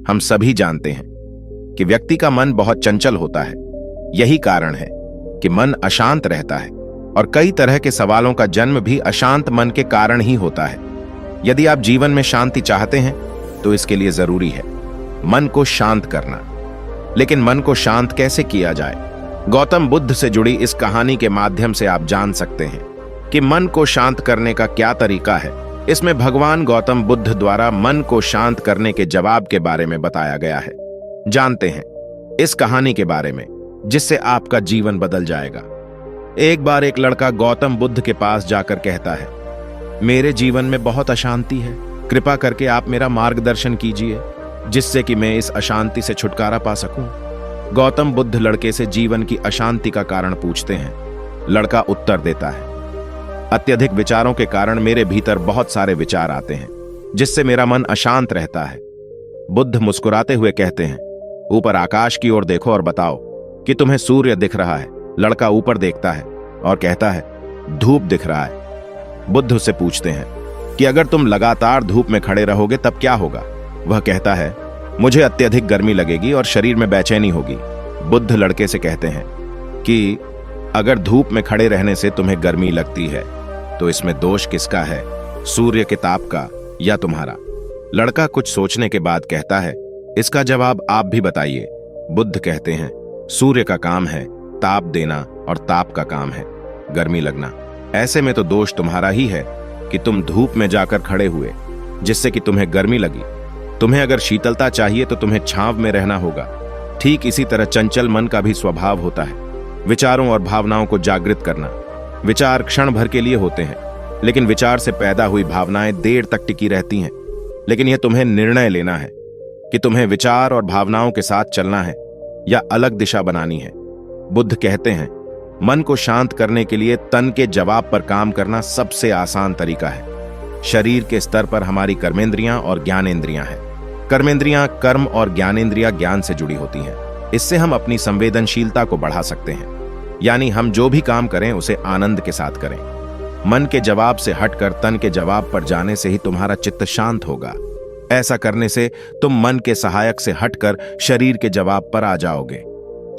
हम सभी जानते हैं कि व्यक्ति का मन बहुत चंचल होता है। यही कारण है कि मन अशांत रहता है और कई तरह के सवालों का जन्म भी अशांत मन के कारण ही होता है। यदि आप जीवन में शांति चाहते हैं तो इसके लिए जरूरी है मन को शांत करना। लेकिन मन को शांत कैसे किया जाए? गौतम बुद्ध से जुड़ी इस कहानी के माध्यम से आप जान सकते हैं कि मन को शांत करने का क्या तरीका है। इसमें भगवान गौतम बुद्ध द्वारा मन को शांत करने के जवाब के बारे में बताया गया है। जानते हैं इस कहानी के बारे में जिससे आपका जीवन बदल जाएगा। एक बार एक लड़का गौतम बुद्ध के पास जाकर कहता है, मेरे जीवन में बहुत अशांति है, कृपा करके आप मेरा मार्गदर्शन कीजिए जिससे कि मैं इस अशांति से छुटकारा पा सकूं। गौतम बुद्ध लड़के से जीवन की अशांति का कारण पूछते हैं। लड़का उत्तर देता है, अत्यधिक विचारों के कारण मेरे भीतर बहुत सारे विचार आते हैं जिससे मेरा मन अशांत रहता है। बुद्ध मुस्कुराते हुए कहते हैं, ऊपर आकाश की ओर देखो और बताओ कि तुम्हें सूर्य दिख रहा है। लड़का ऊपर देखता है और कहता है, धूप दिख रहा है। बुद्ध उससे पूछते हैं कि अगर तुम लगातार धूप में खड़े रहोगे तब क्या होगा? वह कहता है, मुझे अत्यधिक गर्मी लगेगी और शरीर में बेचैनी होगी। बुद्ध लड़के से कहते हैं कि अगर धूप में खड़े रहने से तुम्हें गर्मी लगती है तो इसमें दोष किसका है, सूर्य के ताप का या तुम्हारा? लड़का कुछ सोचने के बाद कहता है, इसका जवाब आप भी बताइए। बुद्ध कहते हैं, सूर्य का काम है ताप देना और ताप का काम है गर्मी लगना। ऐसे में तो दोष तुम्हारा ही है कि तुम धूप में जाकर खड़े हुए जिससे कि तुम्हें गर्मी लगी। तुम्हें अगर शीतलता चाहिए तो तुम्हें छांव में रहना होगा। ठीक इसी तरह चंचल मन का भी स्वभाव होता है, विचारों और भावनाओं को जागृत करना। विचार क्षण भर के लिए होते हैं, लेकिन विचार से पैदा हुई भावनाएं देर तक टिकी रहती हैं। लेकिन यह तुम्हें निर्णय लेना है कि तुम्हें विचार और भावनाओं के साथ चलना है या अलग दिशा बनानी है। बुद्ध कहते हैं, मन को शांत करने के लिए तन के जवाब पर काम करना सबसे आसान तरीका है। शरीर के स्तर पर हमारी कर्मेंद्रियां और ज्ञानेंद्रियां हैं। कर्मेंद्रियां कर्म और ज्ञानेंद्रियां ज्ञान से जुड़ी होती हैं। इससे हम अपनी संवेदनशीलता को बढ़ा सकते हैं, यानी हम जो भी काम करें उसे आनंद के साथ करें। मन के जवाब से हटकर तन के जवाब पर जाने से ही तुम्हारा चित्त शांत होगा। ऐसा करने से तुम मन के सहायक से हटकर शरीर के जवाब पर आ जाओगे,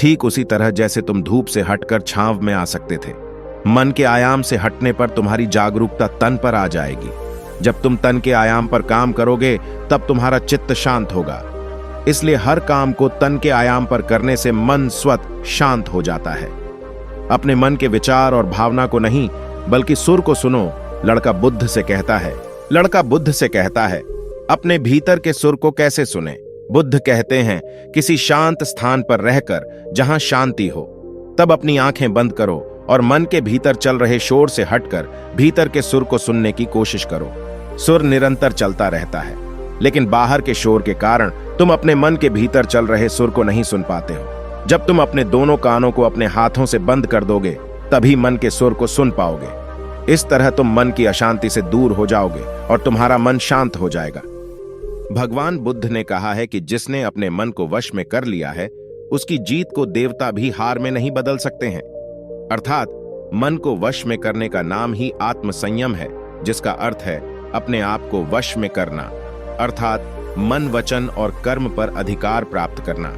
ठीक उसी तरह जैसे तुम धूप से हटकर छांव में आ सकते थे। मन के आयाम से हटने पर तुम्हारी जागरूकता तन पर आ जाएगी। जब तुम तन के आयाम पर काम करोगे तब तुम्हारा चित्त शांत होगा। इसलिए हर काम को तन के आयाम पर करने से मन स्वतः शांत हो जाता है। अपने मन के विचार और भावना को नहीं बल्कि सुर को सुनो, लड़का बुद्ध से कहता है। लड़का बुद्ध से कहता है, अपने भीतर के सुर को कैसे सुने? बुद्ध कहते हैं, किसी शांत स्थान पर रहकर जहां शांति हो, तब अपनी आंखें बंद करो और मन के भीतर चल रहे शोर से हटकर भीतर के सुर को सुनने की कोशिश करो। सुर निरंतर चलता रहता है, लेकिन बाहर के शोर के कारण तुम अपने मन के भीतर चल रहे सुर को नहीं सुन पाते हो। जब तुम अपने दोनों कानों को अपने हाथों से बंद कर दोगे तभी मन के सुर को सुन पाओगे। इस तरह तुम मन की अशांति से दूर हो जाओगे और तुम्हारा मन शांत हो जाएगा। भगवान बुद्ध ने कहा है कि जिसने अपने मन को वश में कर लिया है उसकी जीत को देवता भी हार में नहीं बदल सकते हैं। अर्थात मन को वश में करने का नाम ही आत्मसंयम है, जिसका अर्थ है अपने आप को वश में करना, अर्थात मन वचन और कर्म पर अधिकार प्राप्त करना,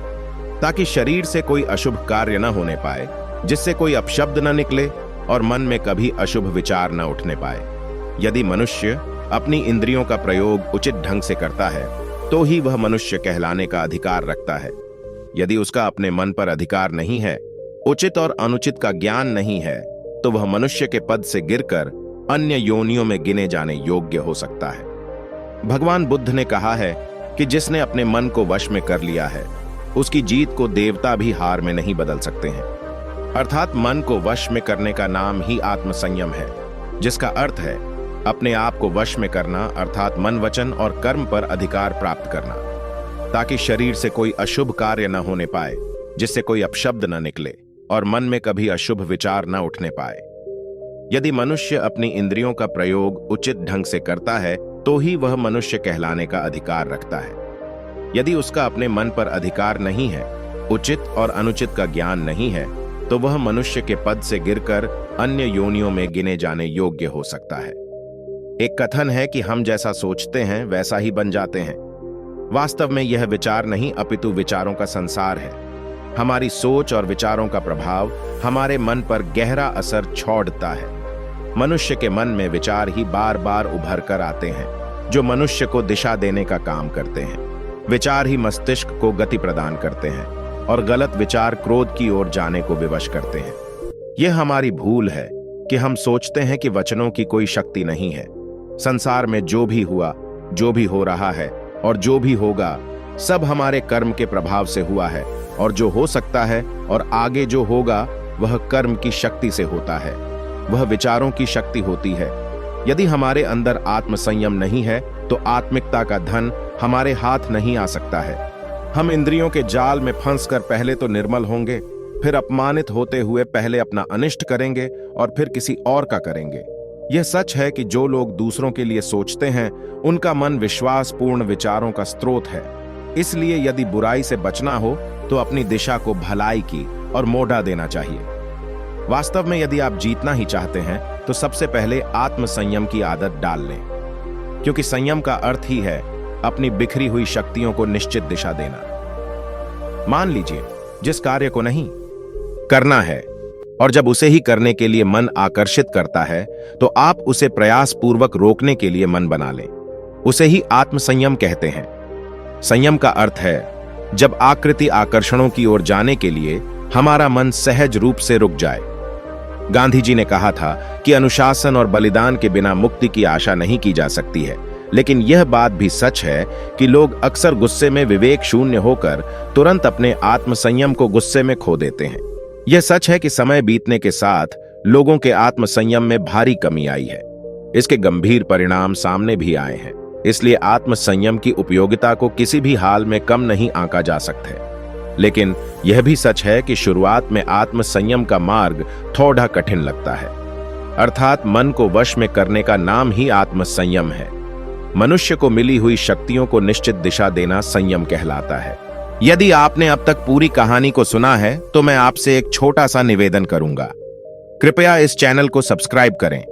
ताकि शरीर से कोई अशुभ कार्य न होने पाए, जिससे कोई अपशब्द न निकले और मन में कभी अशुभ विचार न उठने पाए। यदि मनुष्य अपनी इंद्रियों का प्रयोग उचित ढंग से करता है तो ही वह मनुष्य कहलाने का अधिकार रखता है। यदि उसका अपने मन पर अधिकार नहीं है, उचित और अनुचित का ज्ञान नहीं है, तो वह मनुष्य के पद से गिरकर अन्य योनियों में गिने जाने योग्य हो सकता है। भगवान बुद्ध ने कहा है कि जिसने अपने मन को वश में कर लिया है उसकी जीत को देवता भी हार में नहीं बदल सकते हैं। अर्थात मन को वश में करने का नाम ही आत्मसंयम है, जिसका अर्थ है अपने आप को वश में करना, अर्थात मन वचन और कर्म पर अधिकार प्राप्त करना, ताकि शरीर से कोई अशुभ कार्य न होने पाए, जिससे कोई अपशब्द न निकले और मन में कभी अशुभ विचार न उठने पाए। यदि मनुष्य अपनी इंद्रियों का प्रयोग उचित ढंग से करता है तो ही वह मनुष्य कहलाने का अधिकार रखता है। यदि उसका अपने मन पर अधिकार नहीं है, उचित और अनुचित का ज्ञान नहीं है, तो वह मनुष्य के पद से गिरकर अन्य योनियों में गिने जाने योग्य हो सकता है। एक कथन है कि हम जैसा सोचते हैं वैसा ही बन जाते हैं। वास्तव में यह विचार नहीं अपितु विचारों का संसार है। हमारी सोच और विचारों का प्रभाव हमारे मन पर गहरा असर छोड़ता है। मनुष्य के मन में विचार ही बार बार उभर कर आते हैं, जो मनुष्य को दिशा देने का काम करते हैं। विचार ही मस्तिष्क को गति प्रदान करते हैं और गलत विचार क्रोध की ओर जाने को विवश करते हैं। यह हमारी भूल है कि हम सोचते हैं कि वचनों की कोई शक्ति नहीं है। संसार में जो भी हुआ, जो भी हो रहा है और जो भी होगा, सब हमारे कर्म के प्रभाव से हुआ है, और जो हो सकता है और आगे जो होगा वह कर्म की शक्ति से होता है, वह विचारों की शक्ति होती है। यदि हमारे अंदर आत्मसंयम नहीं है तो आत्मिकता का धन हमारे हाथ नहीं आ सकता है। हम इंद्रियों के जाल में फंसकर पहले तो निर्मल होंगे, फिर अपमानित होते हुए पहले अपना अनिष्ट करेंगे और फिर किसी और का करेंगे। यह सच है कि जो लोग दूसरों के लिए सोचते हैं उनका मन विश्वासपूर्ण विचारों का स्रोत है। इसलिए यदि बुराई से बचना हो तो अपनी दिशा को भलाई की और मोड़ा देना चाहिए। वास्तव में यदि आप जीतना ही चाहते हैं तो सबसे पहले आत्मसंयम की आदत डाल लें, क्योंकि संयम का अर्थ ही है अपनी बिखरी हुई शक्तियों को निश्चित दिशा देना। मान लीजिए जिस कार्य को नहीं करना है और जब उसे ही करने के लिए मन आकर्षित करता है तो आप उसे प्रयास पूर्वक रोकने के लिए मन बना लें। उसे ही आत्मसंयम कहते हैं। संयम का अर्थ है जब आकृति आकर्षणों की ओर जाने के लिए हमारा मन सहज रूप से रुक जाए। गांधी जी ने कहा था कि अनुशासन और बलिदान के बिना मुक्ति की आशा नहीं की जा सकती है, लेकिन यह बात भी सच है कि लोग अक्सर गुस्से में विवेक शून्य होकर तुरंत अपने आत्मसंयम को गुस्से में खो देते हैं। यह सच है कि समय बीतने के साथ लोगों के आत्मसंयम में भारी कमी आई है। इसके गंभीर परिणाम सामने भी आए हैं। इसलिए आत्मसंयम की उपयोगिता को किसी भी हाल में कम नहीं आंका जा सकता। लेकिन यह भी सच है कि शुरुआत में आत्मसंयम का मार्ग थोड़ा कठिन लगता है। अर्थात मन को वश में करने का नाम ही आत्मसंयम है। मनुष्य को मिली हुई शक्तियों को निश्चित दिशा देना संयम कहलाता है। यदि आपने अब तक पूरी कहानी को सुना है तो मैं आपसे एक छोटा सा निवेदन करूंगा। कृपया इस चैनल को सब्सक्राइब करें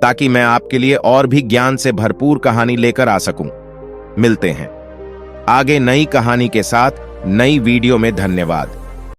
ताकि मैं आपके लिए और भी ज्ञान से भरपूर कहानी लेकर आ सकूं। मिलते हैं आगे नई कहानी के साथ नई वीडियो में। धन्यवाद।